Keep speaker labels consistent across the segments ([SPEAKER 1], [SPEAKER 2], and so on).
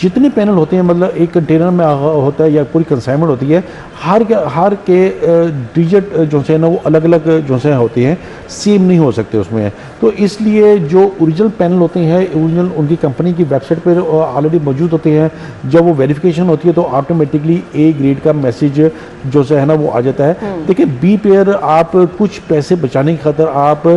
[SPEAKER 1] जितने पैनल होते हैं, मतलब एक कंटेनर में होता है या पूरी कंसाइनमेंट होती है, हर के डिजिट जो है ना वो अलग अलग जो है होती हैं, सेम नहीं हो सकते उसमें। तो इसलिए जो ओरिजिनल पैनल होते हैं, ओरिजिनल उनकी कंपनी की वेबसाइट पर ऑलरेडी मौजूद होते हैं, जब वो वेरिफिकेशन होती है तो ऑटोमेटिकली ए ग्रेड का मैसेज जो है ना वो आ जाता है। देखिए बी पेयर आप कुछ पैसे बचाने की खातर आप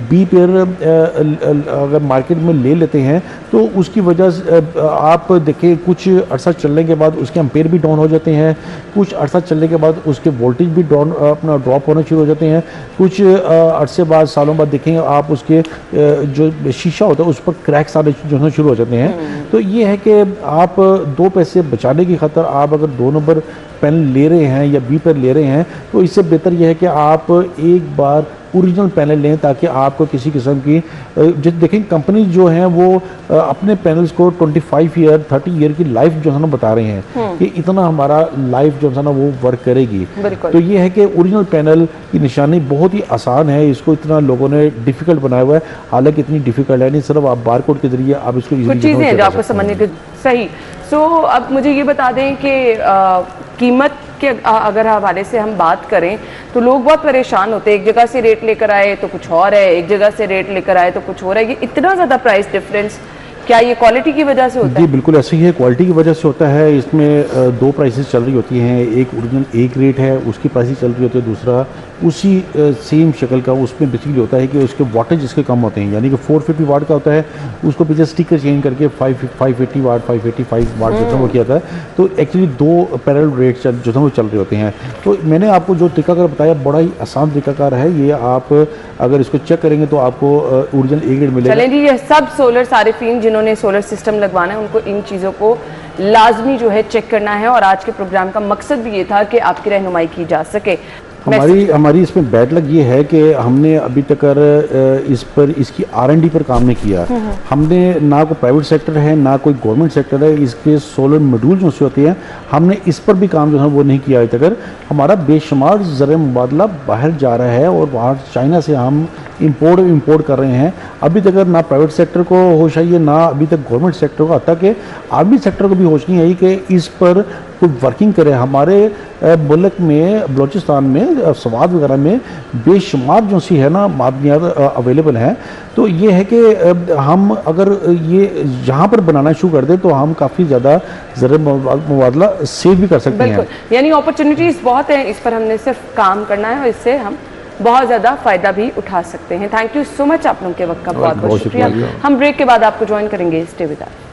[SPEAKER 1] बी पेयर अगर मार्केट में ले लेते हैं तो उसकी वजह से आप देखिए कुछ अरसा चलने के बाद उसके एम्पेयर भी डाउन हो जाते हैं, कुछ अरसा चलने के बाद उसके वोल्टेज भी डाउन अपना ड्रॉप होना शुरू हो जाते हैं, कुछ अरसे बाद सालों बाद देखेंगे आप उसके जो शीशा होता है उस पर क्रैक्स आने जो है शुरू हो जाते हैं। तो ये है कि आप दो पैसे बचाने की खातर आप अगर 2 नंबर पैनल ले रहे हैं या बी पर ले रहे हैं तो इससे बेहतर यह है कि आप एक बार ओरिजिनल पैनल लें, ताकि आपको किसी किस्म की जो देखें कंपनी जो है वो अपने पैनल्स को 25 ईयर 30 ईयर की लाइफ जो है ना बता रहे हैं कि इतना हमारा लाइफ जो है ना वो वर्क करेगी। तो ये है कि ओरिजिनल पैनल की निशानी बहुत ही आसान है, इसको इतना लोगों ने डिफिकल्ट बनाया हुआ है, हालांकि इतनी डिफिकल्ट है नहीं, सिर्फ आप बारकोड के जरिए आप इसको
[SPEAKER 2] कुछ चीज़ें हैं जो आपको समझने के सही। सो अब मुझे ये बता दें कि कीमत के अगर हवाले से हम बात करें तो लोग बहुत परेशान होते हैं, एक जगह से रेट लेकर आए तो कुछ और है, एक जगह से रेट लेकर आए तो कुछ और है। ये इतना ज़्यादा प्राइस डिफरेंस क्या ये क्वालिटी की वजह से होता है?
[SPEAKER 1] जी बिल्कुल ऐसे ही है, क्वालिटी की वजह से होता है। इसमें 2 प्राइसेस चल रही होती हैं, एक ओरिजिनल ए ग्रेड है उसकी प्राइसेस चल रही होती है, दूसरा उसी सेम शक्ल का उसमें बेसिकली होता है कि उसके वाटेज इसके कम होते हैं, यानी कि 450 वाट का होता है, उसको पीछे स्टिकर चेंज करके 580 वाट 585 वाट जो वो किया था। तो एक्चुअली 2 पैरेलल रेट जो वो चल रहे होते हैं। तो मैंने आपको जो तरीकाकार बताया बड़ा ही आसान तरीकाकार है, ये आप अगर इसको चेक करेंगे तो आपको ओरिजिनल ए ग्रेड मिलेगा।
[SPEAKER 2] चलें जी, ये सब सोलर सारिफीन जिन्होंने सोलर सिस्टम लगवाना है उनको इन चीज़ों को लाजमी जो है चेक करना है, और आज के प्रोग्राम का मकसद भी ये था कि आपकी रहनुमाई की जा सके।
[SPEAKER 1] हमारी इसमें बैड लग ये है कि हमने अभी तक इस पर इसकी R&D पर काम नहीं किया। हमने ना कोई प्राइवेट सेक्टर है ना कोई गवर्नमेंट सेक्टर है, इसके सोलर मॉड्यूल जो से होते हैं हमने इस पर भी काम जो है वो नहीं किया अभी तक। हमारा बेशुमार ज़र मुबादला बाहर जा रहा है और बाहर चाइना से हम इंपोर्ट कर रहे हैं। अभी तक ना प्राइवेट सेक्टर को होश आई है ना अभी तक गवर्नमेंट सेक्टर को, हत्ता कि आर्मी सेक्टर को भी होश नहीं आई कि इस पर कोई वर्किंग करे। हमारे मुल्क में बलूचिस्तान में सवाद वगैरह में बेशुमार जो सी है ना मादनियात अवेलेबल हैं। तो ये है कि हम अगर ये यहाँ पर बनाना शुरू कर दें तो हम काफ़ी ज़्यादा ज़र मुबादला सेव भी कर सकते हैं।
[SPEAKER 2] यानी अपॉर्चुनिटीज़ बहुत हैं, इस पर हमने सिर्फ काम करना है और इससे हम बहुत ज़्यादा फ़ायदा भी उठा सकते हैं। थैंक यू सो मच, आप लोगों के वक्त का बहुत बहुत शुक्रिया। हम ब्रेक के बाद आपको ज्वाइन करेंगे, स्टे विद अस।